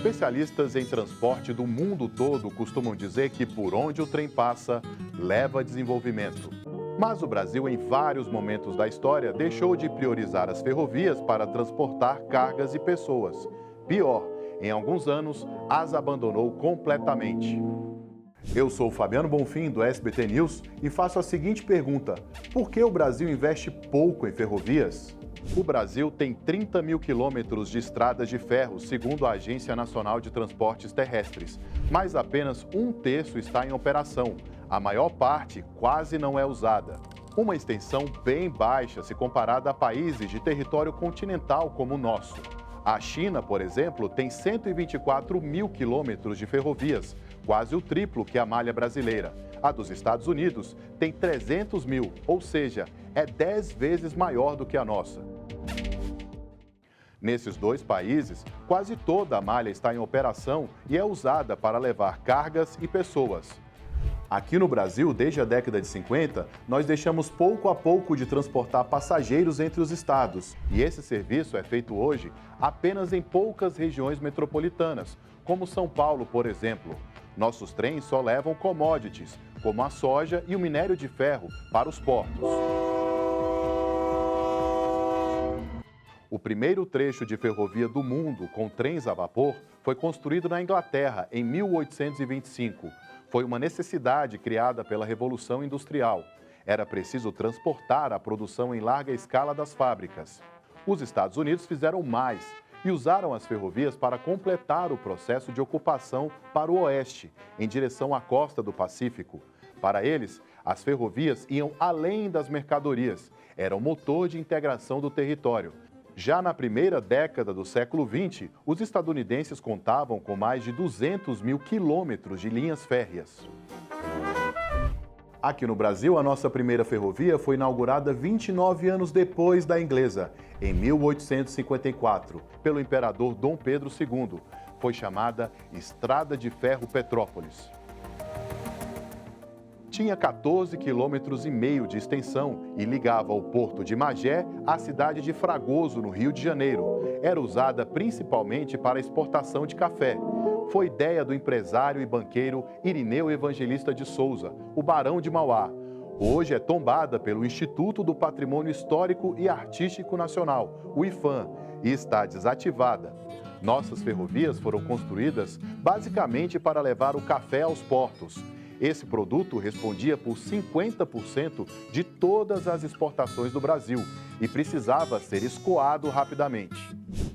Especialistas em transporte do mundo todo costumam dizer que por onde o trem passa, leva desenvolvimento. Mas o Brasil, em vários momentos da história, deixou de priorizar as ferrovias para transportar cargas e pessoas. Pior, em alguns anos, as abandonou completamente. Eu sou Fabiano Bonfim, do SBT News, e faço a seguinte pergunta: por que o Brasil investe pouco em ferrovias? O Brasil tem 30 mil quilômetros de estradas de ferro, segundo a Agência Nacional de Transportes Terrestres, mas apenas um terço está em operação. A maior parte quase não é usada. Uma extensão bem baixa se comparada a países de território continental como o nosso. A China, por exemplo, tem 124 mil quilômetros de ferrovias, quase o triplo que a malha brasileira. A dos Estados Unidos tem 300 mil, ou seja, é 10 vezes maior do que a nossa. Nesses dois países, quase toda a malha está em operação e é usada para levar cargas e pessoas. Aqui no Brasil, desde a década de 50, nós deixamos pouco a pouco de transportar passageiros entre os estados. E esse serviço é feito hoje apenas em poucas regiões metropolitanas, como São Paulo, por exemplo. Nossos trens só levam commodities, como a soja e o minério de ferro, para os portos. O primeiro trecho de ferrovia do mundo com trens a vapor foi construído na Inglaterra em 1825. Foi uma necessidade criada pela Revolução Industrial. Era preciso transportar a produção em larga escala das fábricas. Os Estados Unidos fizeram mais e usaram as ferrovias para completar o processo de ocupação para o oeste, em direção à costa do Pacífico. Para eles, as ferrovias iam além das mercadorias, eram motor de integração do território. Já na primeira década do século XX, os estadunidenses contavam com mais de 200 mil quilômetros de linhas férreas. Aqui no Brasil, a nossa primeira ferrovia foi inaugurada 29 anos depois da inglesa, em 1854, pelo imperador Dom Pedro II. Foi chamada Estrada de Ferro Petrópolis. Tinha 14,5 km de extensão e ligava o porto de Magé à cidade de Fragoso, no Rio de Janeiro. Era usada principalmente para exportação de café. Foi ideia do empresário e banqueiro Irineu Evangelista de Souza, o Barão de Mauá. Hoje é tombada pelo Instituto do Patrimônio Histórico e Artístico Nacional, o IPHAN, e está desativada. Nossas ferrovias foram construídas basicamente para levar o café aos portos. Esse produto respondia por 50% de todas as exportações do Brasil e precisava ser escoado rapidamente.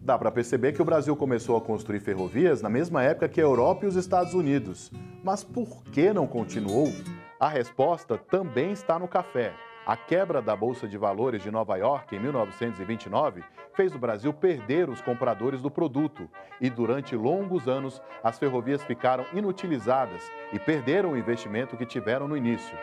Dá para perceber que o Brasil começou a construir ferrovias na mesma época que a Europa e os Estados Unidos. Mas por que não continuou? A resposta também está no café. A quebra da Bolsa de Valores de Nova York em 1929 fez o Brasil perder os compradores do produto e durante longos anos as ferrovias ficaram inutilizadas e perderam o investimento que tiveram no início.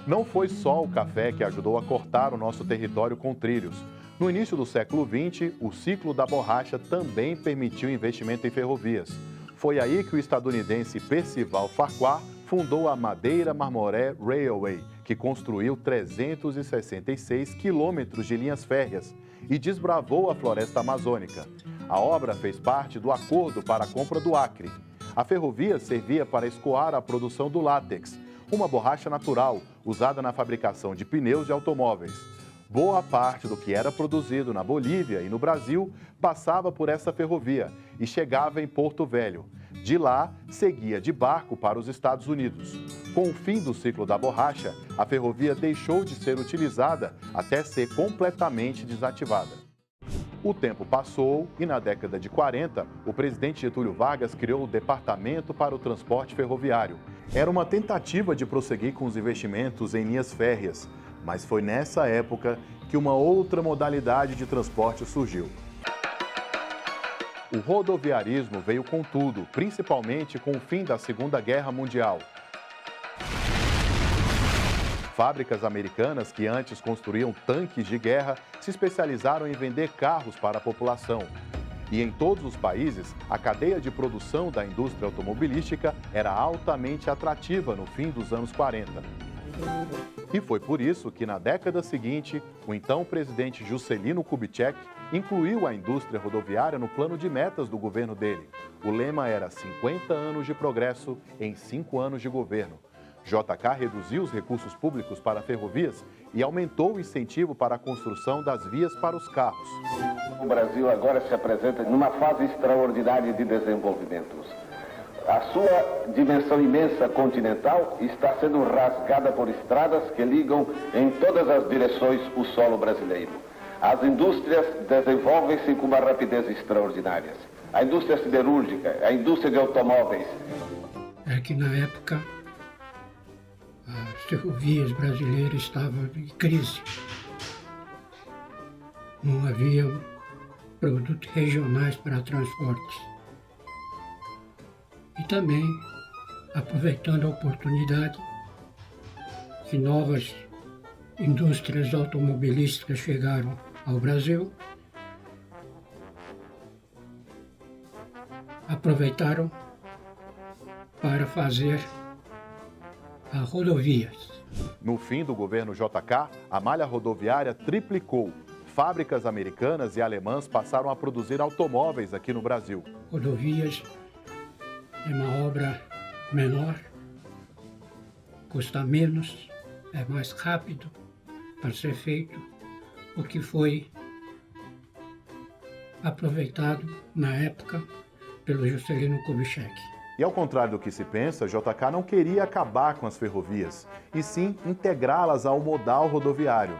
Não foi só o café que ajudou a cortar o nosso território com trilhos. No início do século XX, o ciclo da borracha também permitiu investimento em ferrovias. Foi aí que o estadunidense Percival Farquhar fundou a Madeira Marmoré Railway, que construiu 366 quilômetros de linhas férreas e desbravou a floresta amazônica. A obra fez parte do acordo para a compra do Acre. A ferrovia servia para escoar a produção do látex, uma borracha natural usada na fabricação de pneus de automóveis. Boa parte do que era produzido na Bolívia e no Brasil passava por essa ferrovia e chegava em Porto Velho. De lá, seguia de barco para os Estados Unidos. Com o fim do ciclo da borracha, a ferrovia deixou de ser utilizada até ser completamente desativada. O tempo passou e, na década de 40, o presidente Getúlio Vargas criou o Departamento para o Transporte Ferroviário. Era uma tentativa de prosseguir com os investimentos em linhas férreas, mas foi nessa época que uma outra modalidade de transporte surgiu. O rodoviarismo veio com tudo, principalmente com o fim da Segunda Guerra Mundial. Fábricas americanas que antes construíam tanques de guerra se especializaram em vender carros para a população. E em todos os países, a cadeia de produção da indústria automobilística era altamente atrativa no fim dos anos 40. E foi por isso que, na década seguinte, o então presidente Juscelino Kubitschek incluiu a indústria rodoviária no plano de metas do governo dele. O lema era 50 anos de progresso em 5 anos de governo. JK reduziu os recursos públicos para ferrovias e aumentou o incentivo para a construção das vias para os carros. O Brasil agora se apresenta numa fase extraordinária de desenvolvimento. A sua dimensão imensa continental está sendo rasgada por estradas que ligam em todas as direções o solo brasileiro. As indústrias desenvolvem-se com uma rapidez extraordinária. A indústria siderúrgica, a indústria de automóveis. É que na época as ferrovias brasileiras estavam em crise. Não havia produtos regionais para transportes. E também, aproveitando a oportunidade que novas indústrias automobilísticas chegaram ao Brasil, aproveitaram para fazer as rodovias. No fim do governo JK, a malha rodoviária triplicou. Fábricas americanas e alemãs passaram a produzir automóveis aqui no Brasil. Rodovias é uma obra menor, custa menos, é mais rápido para ser feito, o que foi aproveitado na época pelo Juscelino Kubitschek. E ao contrário do que se pensa, JK não queria acabar com as ferrovias, e sim integrá-las ao modal rodoviário.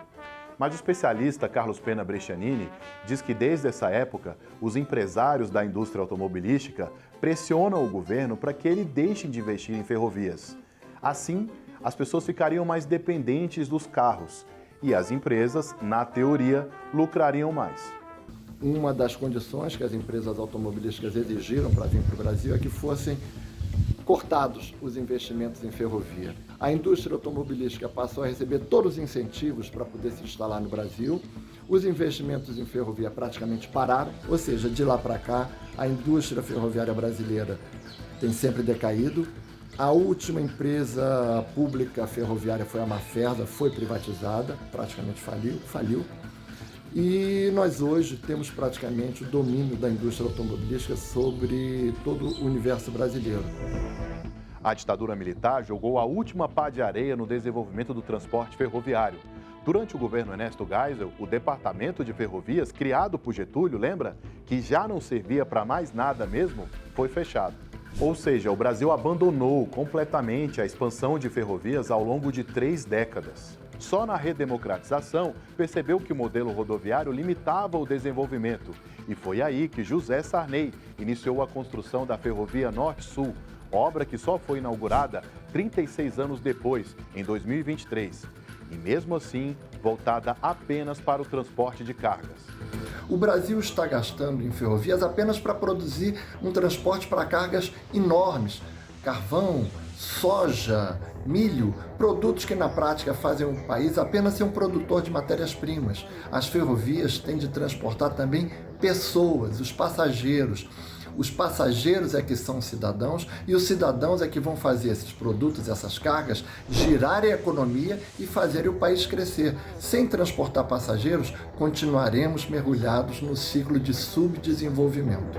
Mas o especialista Carlos Pena Brescianini diz que desde essa época, os empresários da indústria automobilística pressionam o governo para que ele deixe de investir em ferrovias. Assim, as pessoas ficariam mais dependentes dos carros e as empresas, na teoria, lucrariam mais. Uma das condições que as empresas automobilísticas exigiram para vir para o Brasil é que fossem cortados os investimentos em ferrovia. A indústria automobilística passou a receber todos os incentivos para poder se instalar no Brasil. Os investimentos em ferrovia praticamente pararam, ou seja, de lá para cá, a indústria ferroviária brasileira tem sempre decaído. A última empresa pública ferroviária foi a Mafersa, foi privatizada, praticamente faliu. E nós hoje temos praticamente o domínio da indústria automobilística sobre todo o universo brasileiro. A ditadura militar jogou a última pá de areia no desenvolvimento do transporte ferroviário. Durante o governo Ernesto Geisel, o Departamento de Ferrovias, criado por Getúlio, lembra? Que já não servia para mais nada mesmo, foi fechado. Ou seja, o Brasil abandonou completamente a expansão de ferrovias ao longo de 3 décadas. Só na redemocratização percebeu que o modelo rodoviário limitava o desenvolvimento. E foi aí que José Sarney iniciou a construção da Ferrovia Norte-Sul, obra que só foi inaugurada 36 anos depois, em 2023. E mesmo assim, voltada apenas para o transporte de cargas. O Brasil está gastando em ferrovias apenas para produzir um transporte para cargas enormes. Carvão, soja, milho, produtos que na prática fazem o país apenas ser um produtor de matérias-primas. As ferrovias têm de transportar também pessoas, os passageiros. Os passageiros é que são cidadãos e os cidadãos é que vão fazer esses produtos, essas cargas, girarem a economia e fazerem o país crescer. Sem transportar passageiros, continuaremos mergulhados no ciclo de subdesenvolvimento.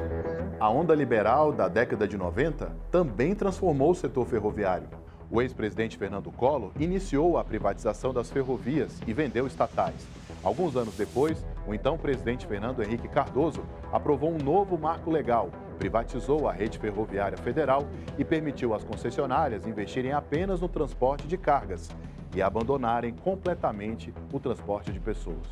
A onda liberal da década de 90 também transformou o setor ferroviário. O ex-presidente Fernando Collor iniciou a privatização das ferrovias e vendeu estatais. Alguns anos depois, o então presidente Fernando Henrique Cardoso aprovou um novo marco legal, privatizou a rede ferroviária federal e permitiu às concessionárias investirem apenas no transporte de cargas e abandonarem completamente o transporte de pessoas.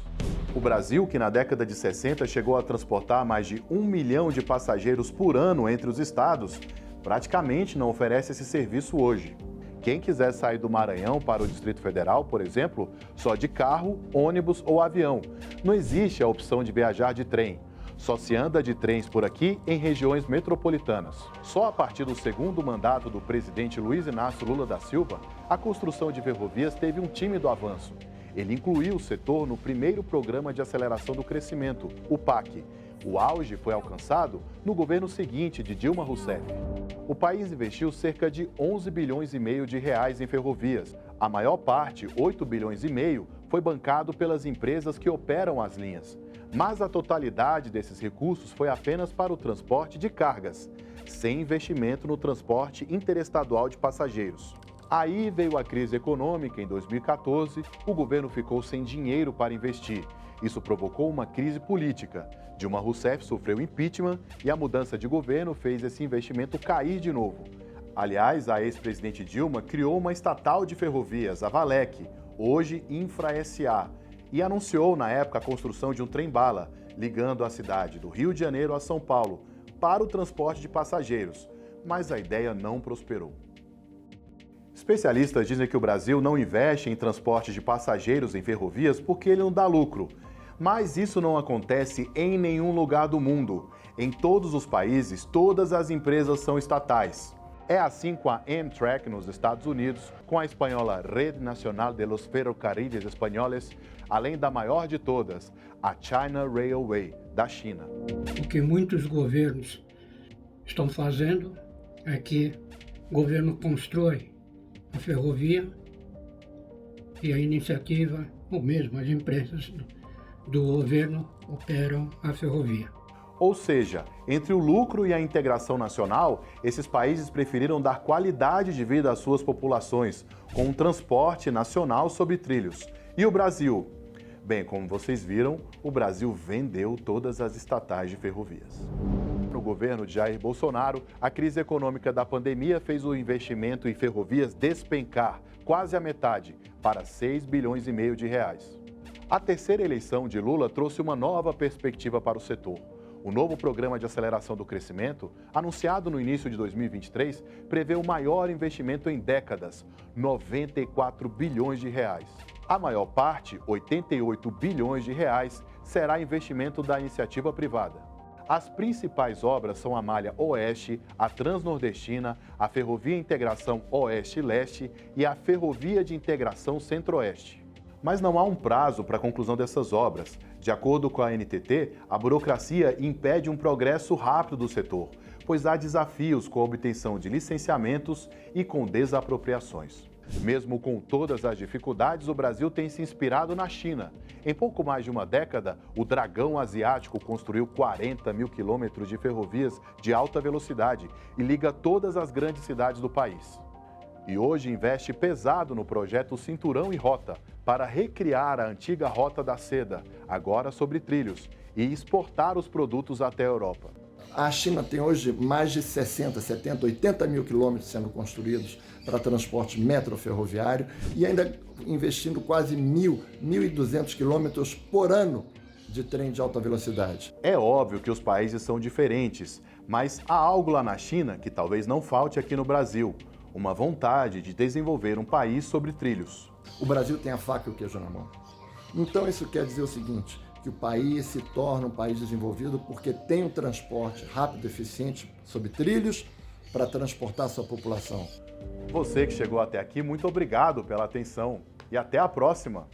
O Brasil, que na década de 60 chegou a transportar mais de 1 milhão de passageiros por ano entre os estados, praticamente não oferece esse serviço hoje. Quem quiser sair do Maranhão para o Distrito Federal, por exemplo, só de carro, ônibus ou avião. Não existe a opção de viajar de trem. Só se anda de trens por aqui em regiões metropolitanas. Só a partir do segundo mandato do presidente Luiz Inácio Lula da Silva, a construção de ferrovias teve um tímido avanço. Ele incluiu o setor no primeiro Programa de Aceleração do Crescimento, o PAC. O auge foi alcançado no governo seguinte de Dilma Rousseff. O país investiu cerca de 11 bilhões e meio de reais em ferrovias. A maior parte, 8 bilhões e meio, foi bancado pelas empresas que operam as linhas. Mas a totalidade desses recursos foi apenas para o transporte de cargas, sem investimento no transporte interestadual de passageiros. Aí veio a crise econômica em 2014, o governo ficou sem dinheiro para investir. Isso provocou uma crise política. Dilma Rousseff sofreu impeachment e a mudança de governo fez esse investimento cair de novo. Aliás, a ex-presidente Dilma criou uma estatal de ferrovias, a Valec, hoje Infra-SA, e anunciou na época a construção de um trem-bala, ligando a cidade do Rio de Janeiro a São Paulo, para o transporte de passageiros. Mas a ideia não prosperou. Especialistas dizem que o Brasil não investe em transporte de passageiros em ferrovias porque ele não dá lucro. Mas isso não acontece em nenhum lugar do mundo. Em todos os países, todas as empresas são estatais. É assim com a Amtrak nos Estados Unidos, com a espanhola Red Nacional de los Ferrocarriles Espanhóles, além da maior de todas, a China Railway, da China. O que muitos governos estão fazendo é que o governo constrói a ferrovia e a iniciativa, ou mesmo as empresas do governo operam a ferrovia. Ou seja, entre o lucro e a integração nacional, esses países preferiram dar qualidade de vida às suas populações, com um transporte nacional sobre trilhos. E o Brasil? Bem, como vocês viram, o Brasil vendeu todas as estatais de ferrovias. No governo de Jair Bolsonaro, a crise econômica da pandemia fez o investimento em ferrovias despencar, quase a metade, para 6,5 bilhões de reais. A terceira eleição de Lula trouxe uma nova perspectiva para o setor. O novo Programa de Aceleração do Crescimento, anunciado no início de 2023, prevê o maior investimento em décadas, 94 bilhões de reais. A maior parte, 88 bilhões de reais, será investimento da iniciativa privada. As principais obras são a Malha Oeste, a Transnordestina, a Ferrovia Integração Oeste-Leste e a Ferrovia de Integração Centro-Oeste. Mas não há um prazo para a conclusão dessas obras. De acordo com a NTT, a burocracia impede um progresso rápido do setor, pois há desafios com a obtenção de licenciamentos e com desapropriações. Mesmo com todas as dificuldades, o Brasil tem se inspirado na China. Em pouco mais de uma década, o Dragão Asiático construiu 40 mil quilômetros de ferrovias de alta velocidade e liga todas as grandes cidades do país. E hoje investe pesado no projeto Cinturão e Rota, para recriar a antiga Rota da Seda, agora sobre trilhos, e exportar os produtos até a Europa. A China tem hoje mais de 60, 70, 80 mil quilômetros sendo construídos para transporte metroferroviário e ainda investindo quase 1.200 quilômetros por ano de trem de alta velocidade. É óbvio que os países são diferentes, mas há algo lá na China que talvez não falte aqui no Brasil. Uma vontade de desenvolver um país sobre trilhos. O Brasil tem a faca e o queijo na mão. Então isso quer dizer o seguinte, que o país se torna um país desenvolvido porque tem um transporte rápido e eficiente sobre trilhos para transportar sua população. Você que chegou até aqui, muito obrigado pela atenção e até a próxima!